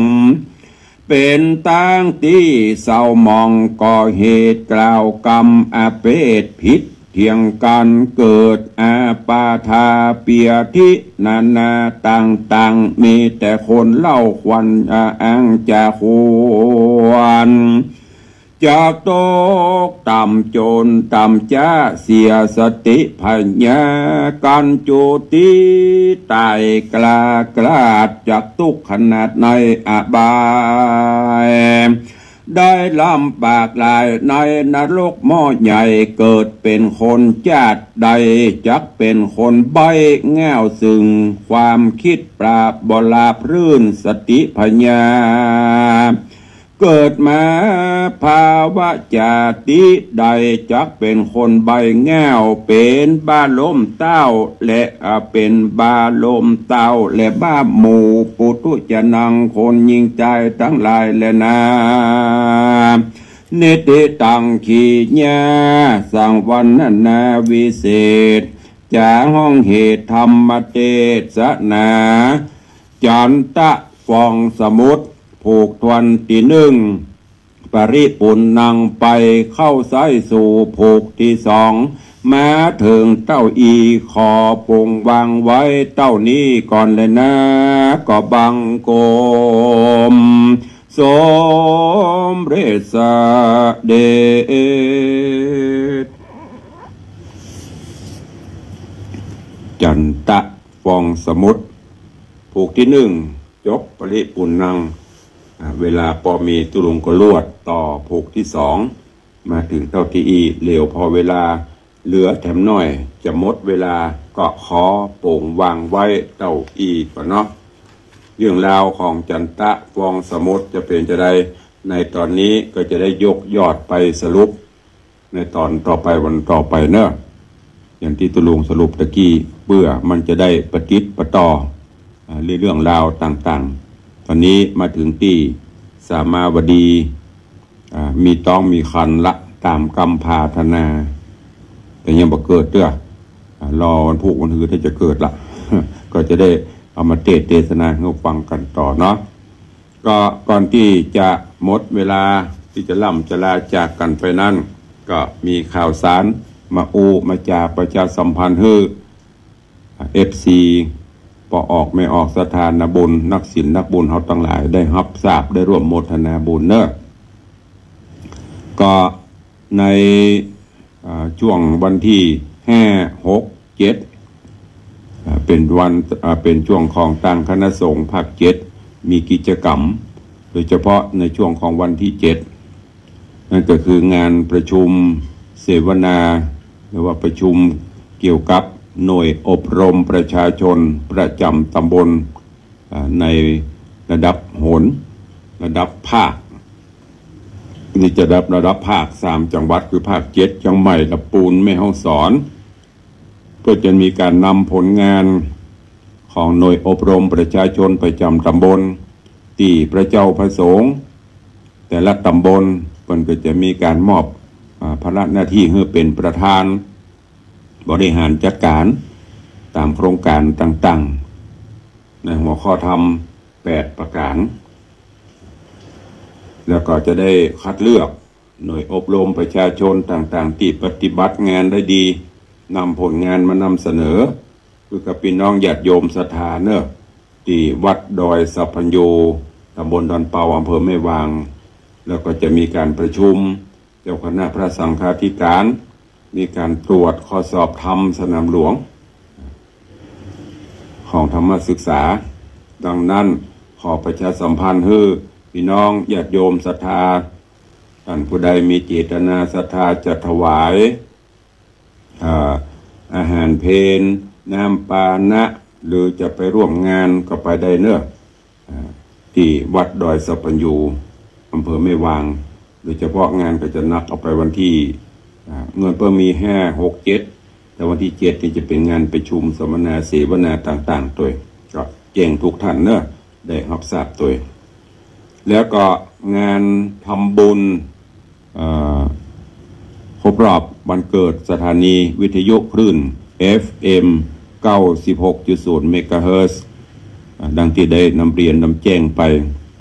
เป็นตั้งที่เศร้ามองก่อเหตุกล่าวกรรมอาเพศผิดเที่ยงกันเกิดอาปาทาเปียทินานาต่างมีแต่คนเล่าควันอ้างจะควรจากตกต่ำจนต่ำจ้าเสียสติปัญญาการจุติตายกล้าดจากทุกขนาดในอบายได้ลำบากหลายในนรกหม้อใหญ่เกิดเป็นคนชาติใดจักเป็นคนใบแง่วซึ่งความคิดปราบบลาบรื่นสติปัญญาเกิดมาภาวะจาติใดจักเป็นคนใบแง่วเป็นบ้าลมเต้าและเป็นบ้าลมเต้าและบ้าหมู่ปุถุจะนังคนยิงใจทั้งหลายและนาเนติตังขีญาสังวันนาวิเศษจาห้องเหตุธรรมเทศนาจันตะฟองสมุทรผูกทวนที่หนึ่งปริปุณนังไปเข้าไส้สู่ผูกที่สองมาถึงเต้าอีขอปงวางไว้เต้านี้ก่อนเลยนะก็บังโกมส รสเดชจันตะฟองสมุทรผูกที่หนึ่งจบปริปุณนังเวลาปอมีตุลุงก็ลวดต่อผูกที่สองมาถึงเท่าที่อีเหลวพอเวลาเหลือแถมน้อยจะหมดเวลาก็ขอโป่งวางไว้เต้าอีก่อนเนาะเรื่องราวของจันตะฟองสมุทรจะเป็นจะได้ในตอนนี้ก็จะได้ยกยอดไปสรุปในตอนต่อไปวันต่อไปเนอะอย่างที่ตุลุงสรุปตะกี้เพื่อมันจะได้ประติดประต่อเรื่องราวต่างๆตอนนี้มาถึงที่สามาวดีมีต้องมีคันละตามกรรมพาธนาแต่ยังบ่เกิดเด้อรอวันพุธวันอื่นถ้าจะเกิดละ ก็จะได้เอามาเทศนาให้ฟังกันต่อเนาะก็ก่อนที่จะหมดเวลาที่จะล่ำจะลาจากกันไปนั้นก็มีข่าวสารมาจากประชาสัมพันธ์ให้FC พอออกไม่ออกสถานบุญนักศิลป์นักบุญเขาทั้งหลายได้รับทราบได้ร่วมโมทนาบุญเนอะก็ในช่วงวันที่5 6 7เป็นช่วงของต่างคณะสงฆ์ภาค7มีกิจกรรมโดยเฉพาะในช่วงของวันที่7นั่นก็คืองานประชุมเสวนาหรือว่าประชุมเกี่ยวกับหน่วยอบรมประชาชนประจำตำบลในระดับโหนระดับภาคนี่จะระดับภาค3จังหวัดคือภาค7เชียงใหม่ลำพูนแม่ฮ่องสอนก็จะมีการนำผลงานของหน่วยอบรมประชาชนประจำตำบลที่พระเจ้าพระสงฆ์แต่ละตำบลมันก็จะมีการมอบภาระหน้าที่ให้เป็นประธานบริหารจัดการตามโครงการต่างๆในหัวข้อธรรม8ประการแล้วก็จะได้คัดเลือกหน่วยอบรมประชาชนต่างๆที่ปฏิบัติงานได้ดีนำผลงานมานำเสนอคือกับพี่น้องญาติโยมศรัทธาเนอะที่วัดดอยสัพพัญโยตำบลดอนเปาอำเภอแม่วางแล้วก็จะมีการประชุมเจ้าคณะพระสังฆาธิการมีการตรวจข้อสอบธรรมสนามหลวงของธรรมศึกษาดังนั้นขอประชาสัมพันธ์ให้พี่น้องญาติโยมศรัทธาท่านผู้ใดมีเจตนาศรัทธาจะถวายอาหารเพลน้ำปานะหรือจะไปร่วมงานก็ไปได้เนอะที่วัดดอยสัพพัญญูอำเภอแม่วางโดยเฉพาะงานก็จะนัดออกไปวันที่เงินเพิ่มมี5 6 7แต่วันที่7นี่จะเป็นงานประชุมสัมมนาเสวนาต่างๆตัวก็แจ้งทุกท่านเนอะได้รับทราบตัวแล้วก็งานทำบุญครบรอบวันเกิดสถานีวิทยุคลื่น FM 96.0 เมกะเฮิรตซ์ดังที่ได้นำเรียนนำแจ้งไป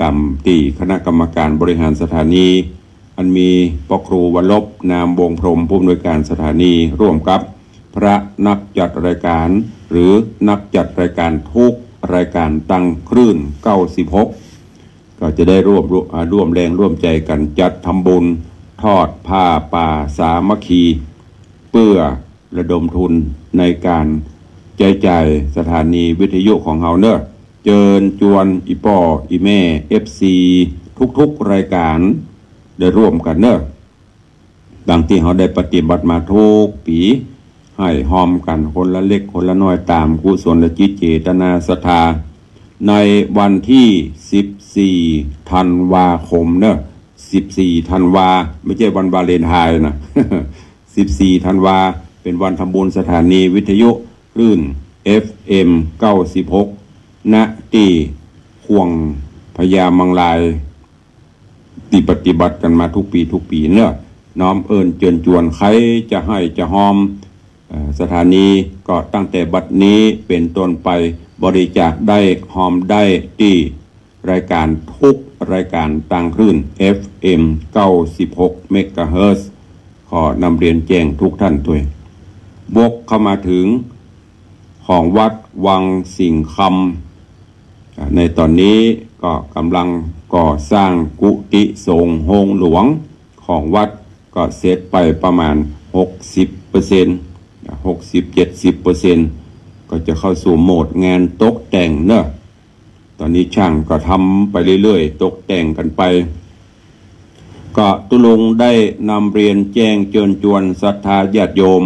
ตามที่คณะกรรมการบริหารสถานีอันมีปครูวรลบนามวงพรหมผู้อำนวยการสถานีร่วมกับพระนักจัดรายการหรือนักจัดรายการทุกรายการตั้งคลื่น96ก็จะได้ร่วมแรงร่วมใจกันจัดทำบุญทอดผ้าป่าสามัคคีเพื่อระดมทุนในการจ่ายสถานีวิทยุของเฮาเนอะเจิญจวนอีป่ออีแม่ FC ทุกๆรายการได้ร่วมกันเนอะดังที่เขาได้ปฏิบัติมาทุกปีให้หอมกันคนละเล็กคนละน้อยตามกุศลจิตเจตนาศรัทธาในวันที่14ธันวาคมเนอะ14ธันวาไม่ใช่วันวาเลนไทน์นะ 14ธันวาเป็นวันทำบุญสถานีวิทยุคลื่น FM 96ณที่ห่วงพญามังลายที่ปฏิบัติกันมาทุกปีเนอะน้อมเอิญเจิญจวนใครจะให้จะหอมสถานีก็ตั้งแต่บัดนี้เป็นต้นไปบริจาคได้หอมได้ที่รายการทุกรายการตั้งคลื่น FM 96 เมกะเฮิรตซ์ขอนำเรียนแจ้งทุกท่านด้วยวกเข้ามาถึงของวัดวังสิงห์คำในตอนนี้ ก็กำลังก่อสร้างกุฏิสงฆ์โฮงหลวงของวัดก็เสร็จไปประมาณ 60% 60-70% ก็จะเข้าสู่โหมดงานตกแต่งเนอะตอนนี้ช่างก็ทำไปเรื่อยๆตกแต่งกันไปก็ตุลุงได้นำเรียนแจ้งเชิญชวนศรัทธาญาติโยม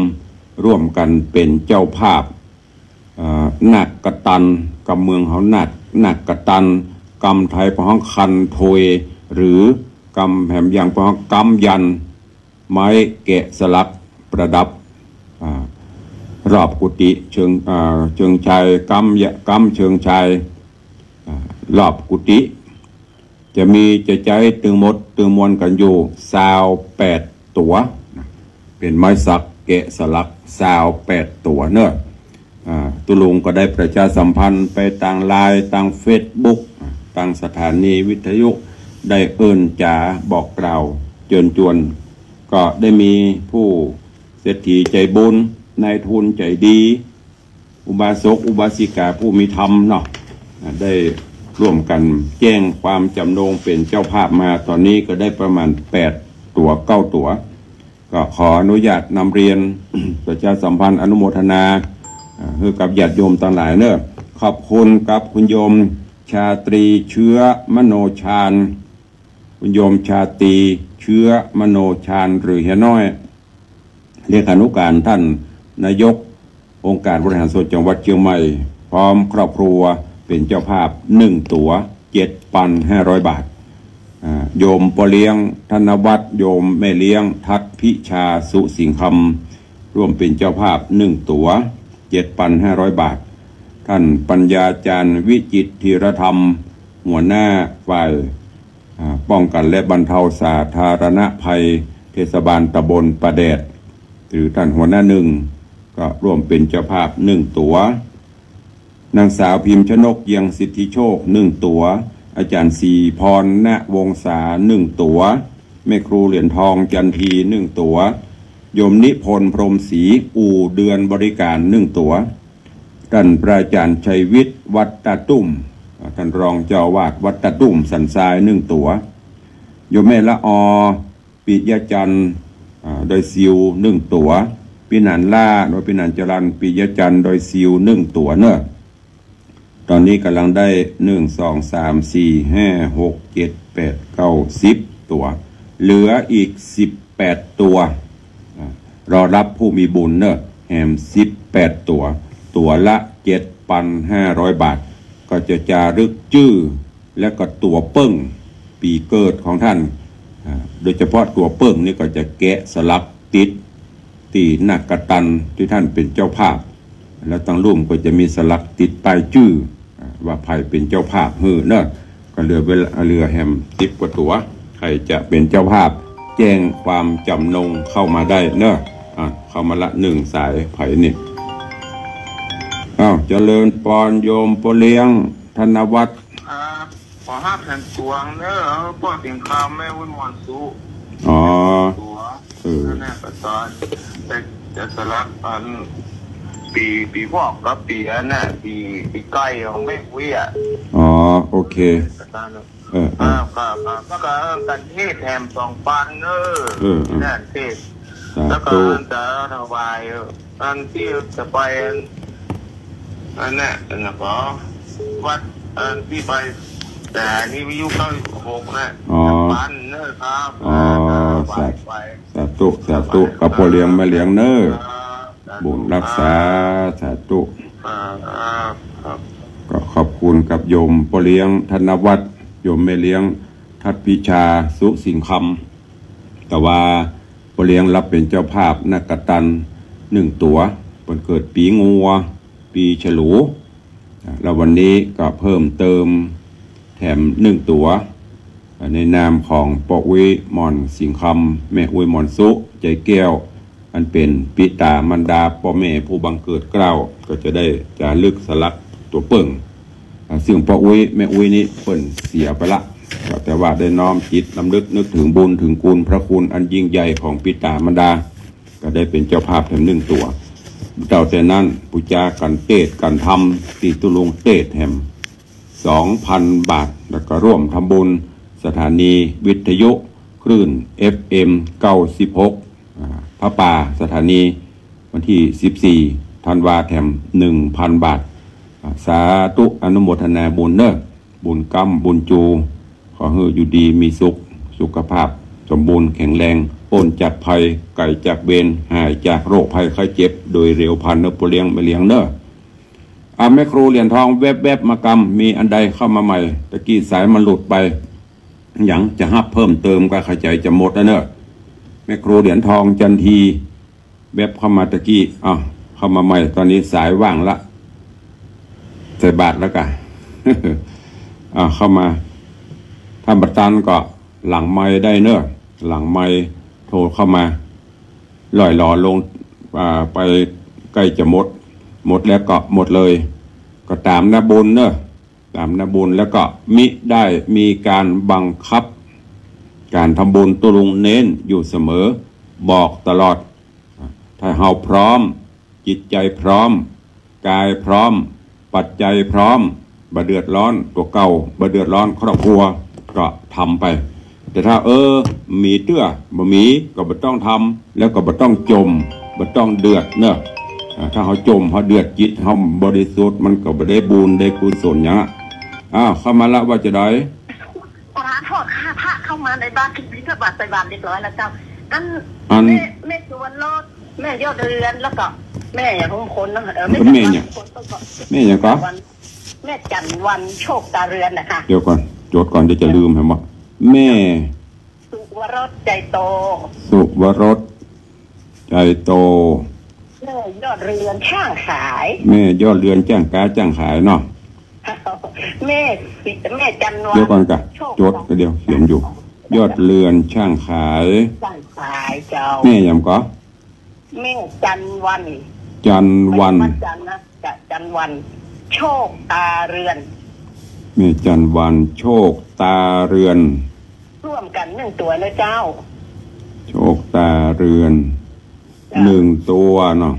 ร่วมกันเป็นเจ้าภาพนักกตันกำเมืองเขานักกตันกำไทยพห้องคันโทยหรือกำแหมยังพห้องกำยันไม้แกะสลักประดับรอบกุฏิเชิงชายกำเชิงชายรอบกุฏิจะใจตึงมดตึงมวลกันอยู่28ตัวเป็นไม้สักแกะสลัก28ตัวเนอะตุลุงก็ได้ประชาสัมพันธ์ไปทางไลน์ทางเฟซบุ๊กทางสถานีวิทยุได้จ่าบอกกล่าวเชิญชวนก็ได้มีผู้เศรษฐีใจบุญนายทุนใจดีอุบาสกอุบาสิกาผู้มีธรรมเนาะได้ร่วมกันแจ้งความจำนงเป็นเจ้าภาพมาตอนนี้ก็ได้ประมาณ8ตัว9ตัวก็ขออนุญาตนำเรียน ประชาสัมพันธ์อนุโมทนาคือกับญาติโยมต่างหลายเนอะขอบคุณกับคุณโยมชาตรีเชื้อมโนชาญคุณโยมชาตรีเชื้อมโนชาญหรือเฮียน้อยเลขานุการท่านนายกองค์การบริหารส่วนจังหวัดเชียงใหม่พร้อมครอบครัวเป็นเจ้าภาพ1ตั๋ว 7,500 บาทโยมปเลี้ยงธนวัฒน์โยมแม่เลี้ยงทัศพิชาสุสิงคำร่วมเป็นเจ้าภาพ1ตั๋ว 7,500 บาทท่านปัญญาจารย์วิจิตรธีรธรรมหัวหน้าฝ่ายป้องกันและบรรเทาสาธารณภัยเทศบาลตำบลประแดดหรือท่านหัวหน้า1ก็ร่วมเป็นเจ้าภาพ1ตั๋วนางสาวพิมพ์ชนกเยียงสิทธิโชค1ตั๋วอาจารย์ศรีพรณวงศา1ตั๋วแม่ครูเหรียญทองจันที1ตั๋วโยมนิพนธ์พรหมศรีอู่เดือนบริการ1ตั๋วท่านพระอาจารย์ชัยวิทย์วัดตาตุ่มท่านรองเจ้าวาดวัดตาตุ่มสันทราย1ตั๋วโยมแม่ละอปิยจันทร์โดยซิว1ตั๋วปีนันล่าโดยปีนันจรันปิยจันทร์โดยซิว1ตั๋วเนอะตอนนี้กำลังได้1 2 3 4 5 6 7 8 9 10ตัวเหลืออีก18ตัวรอรับผู้มีบุญเนอะแหม18ตัวละ 7,500 บาทก็จะจารึกชื่อและก็ตัวเปิ้งปีเกิดของท่านโดยเฉพาะตัวเปิ้งนี่ก็จะแกะสลักติดตีนักกตันที่ท่านเป็นเจ้าภาพแล้วตั้งรุ่มก็จะมีสลักติดป้ายชื่อว่าใครเป็นเจ้าภาพเนอะก็เรือแฮม10 กว่าตัวใครจะเป็นเจ้าภาพแจ้งความจำนงเข้ามาได้เนอะเข้ามาละ1สายไผ่นี่เจริญปอนโยมปเลี้ยงธนวัฒน์
ขอ5 แผ่นตวงเนอะป้อนเสียงคำแม่วุ่นวอนสุตัวแน่ประสานแต่จะสลักปีพอกกับปีน่ะปีใกล้ของแม่คุย
โอเค
ก็กันเทศแถม2 ปันเนอะนั่นเทศแล้วก็จะถวายอันที่จะไปอันนั้นก็วัดที่ไปแต่นี่วิทยุ96นะปันเนอะครับ
สาธุกับพ่อเลี้ยงแม่เลี้ยงเนอะบุญรักษาสาธุก็ขอบคุณกับโยมพ่อเลี้ยงธนวัฒน์โยมแม่เลี้ยงทัศพิชาสุสิงคำแต่ว่าพ่อเลี้ยงรับเป็นเจ้าภาพนักกตัน1ตั๋ววันเกิดปีงัวปีฉลูแล้ววันนี้ก็เพิ่มเติมแถม1ตั๋วในนามของปอวิมอนสิงคำแม่อุยมอนสุใจแก้วอันเป็นปิตามารดาพ่อแม่ผู้บังเกิดเกล้าก็จะได้จารึกสลักตัวเปิ่งซึ่งปอวิแม่อุยนี้เปิ่นเสียไปละแต่ว่าได้น้อมจิตลำลึกนึกถึงบุญถึงคุณพระคุณอันยิ่งใหญ่ของปิตามารดาก็ได้เป็นเจ้าภาพแถม1ตั๋วเจ้าแต่นั้นปุจจากันเทศกันทำตีตุลงเทศแถม2,000 บาท แล้วก็ร่วมทำบุญสถานีวิทยุคลื่น FM 96พระป่าสถานีวันที่14ธันวาแถม 1,000 บาทสาธุอนุโมทนาบุญเนอะบุญกรรมบุญจูขอให้อยู่ดีมีสุขภาพสมบูรณ์แข็งแรงพ้นจากภัยไก่จากเบนหายจากโรคภัยไข้เจ็บโดยเร็วพันเนอะปุเลี้ยงไม่เลี้ยงเนอะแม่ครูเหรียญทองแวบๆมากรรมมีอันใดเข้ามาใหม่ตะกี้สายมันหลุดไปอย่างจะฮับเพิ่มเติมก็ขยายจะหมดแล้วเนอะแม่ครูเหรียญทองจันทีแวบเข้ามาตะกี้เข้ามาใหม่ตอนนี้สายว่างละใส่บาทแล้วกันเข้ามาถ้าบัตรตันก็หลังไม้ได้เนอะหลังไม้โทรเข้ามาลอยหล่อลงไปใกล้จะหมดแล้วก็หมดเลยก็ตามหน้าบุญเนอะตามหน้าบุญแล้วก็มิได้มีการบังคับการทำบุญตุลุงเน้นอยู่เสมอบอกตลอดถ้าเฮาพร้อมจิตใจพร้อมกายพร้อมปัจจัยพร้อมบ่เดือดร้อนตัวเก่าบ่เดือดร้อนครอบครัวก็ทำไปแต่ถ้ามีเตื้อบ่มีก็บ่ต้องทำแล้วก็บ่ต้องจมบ่ต้องเดือดเนอะถ้าเขาจมเขาเดือดจิตเขาบริสุทธิ์มันก็บ่ได้บุญได้กุศลอย่างเข้ามาละว่าจะได้
ขอโทษค่ะพระเข้ามาในบ้านคิดพิธบาตใส่บาตรเรียบร้อยแล้วเจ้าแม่สุวรรณโรจน์แม่ยอดเรือนแล้วก็แม่อย่างทุกคนนะแม่อย่าง
ก็
แม่จันวันโชคตาเรือนนะคะ
เดี๋ยวก่อนจดก่อนจะลืมเห็นไหมแม่
สุวรสใจโต
สุวรสใจโต
แม่ยอดเรือนช่างขาย
แม่ยอดเรือนจ้างการจ้างขายเนาะ
แม่จันวัน
เดี๋ยวก่อนกะจดก็เดียวเขียนอยู่ยอดเรือนช่างขาย
ช่างขายเจ้า
แม่ยังก็
แม่จันวัน
จันวัน
จันนะจันวันโชคตาเรือน
แม่จันวันโชคตาเรือน
ร่วมกัน1 ตัวเลยเจ้า
โชคตาเรือน1 ตัวเนาะ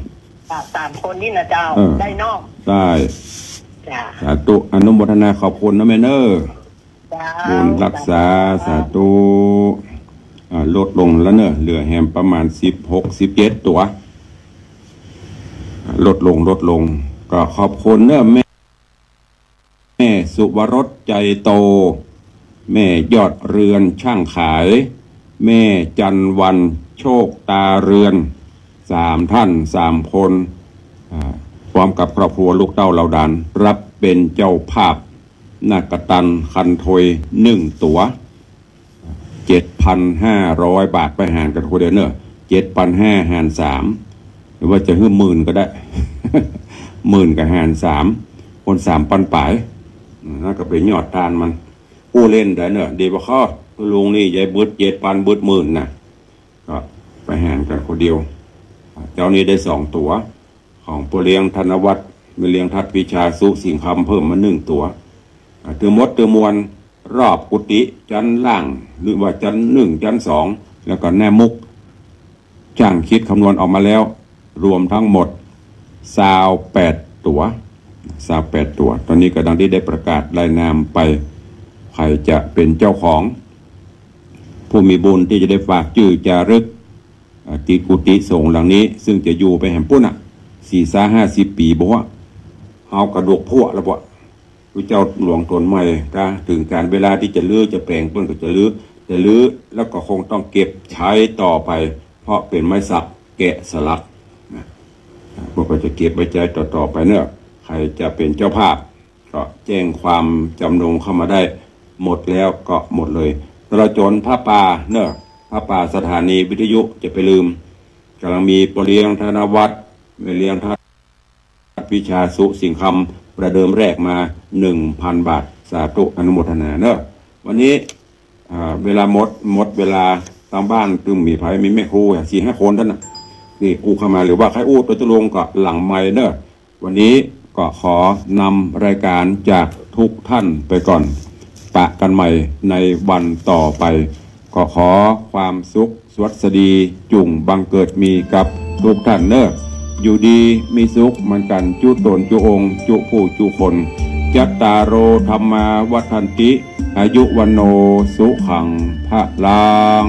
3 คนนี่นะเจ้าได้นอก
ได้สาธุอนุโมทนาขอบคุณนะแม่เนอร์บุญรักษาสาธุลดลงแล้วเนอะเหลือแฮมประมาณ16-17 ตัวลดลงก็ขอบคุณเนอะแม่สุวรสใจโตแม่ยอดเรือนช่างขายแม่จันวันโชคตาเรือน3 ท่าน3 คนพร้อมกับครอบครัวลูกเต้าเหล่าดานรับเป็นเจ้าภาพนาคตันคันทย1 ตัว 7,500 บาทไปหารกันคนเดียวเนอะ7,500 หาร 3หรือว่าจะให้10,000ก็ได้ 10,000กับหาร3คน3,000ปลายนั่นก็เป็นยอดทานมันผู้เล่นได้เนอะดีบ่ข้อลุงนี่ยายบึด7,000บึด10,000นะก็ไปหารกันคนเดียวเจ้านี้ได้2 ตัวของผู้เลี้ยงธนวัฒน์มีเลี้ยงทัดวิชาสุสิงคำเพิ่มมา1 ตัวเตือมดเตือมวลรอบกุฏิชั้นล่างหรือว่าชั้น1ชั้น2แล้วก็แน่มุกจ้างคิดคำนวณออกมาแล้วรวมทั้งหมด28 ตัว28 ตัวตอนนี้ก็ดังที่ได้ประกาศรายนามไปใครจะเป็นเจ้าของผู้มีบุญที่จะได้ฝากชื่อจารึกติกุฏิสงฆ์หลังนี้ซึ่งจะอยู่ไปแห่งปุ่น40-50 ปีบอกว่าเอากระดูกพวกแล้วบ่พระเจ้าหลวงตนใหม่ก็ถึงการเวลาที่จะลื้อจะแปลงเพิ่นก็จะลื้อแล้วก็คงต้องเก็บใช้ต่อไปเพราะเป็นไม้สักแกะสลักพวกก็จะเก็บไว้ใจต่อไปเนอะใครจะเป็นเจ้าภาพก็แจ้งความจำนงเข้ามาได้หมดแล้วก็หมดเลยตลอดจนพระป่าเนอะพระป่าสถานีวิทยุจะไปลืมกำลังมีปเลี้ยงธนวัฒน์เลี้ยงทัดวิชาสุสิงคำประเดิมแรกมา 1,000 บาทสาธุอนุโมทนาเนอะวันนี้เวลาหมดเวลาตามบ้านตึงมีไผมีแม่ครู4-5 คนท่านนะนี่อู้เข้ามาหรือว่าใครอู้ตัวตะลงก็หลังไม้เนอะวันนี้ก็ขอนำรายการจากทุกท่านไปก่อนปะกันใหม่ในวันต่อไปก็ขอความสุขสวัสดีจุ่งบังเกิดมีกับทุกท่านเนอะอยู่ดีมีสุขมันกันจุตนจุองจุผู้จุคนจัตตาโรธรรมาวัฏันติ อายุวันโนสุขังพระลัง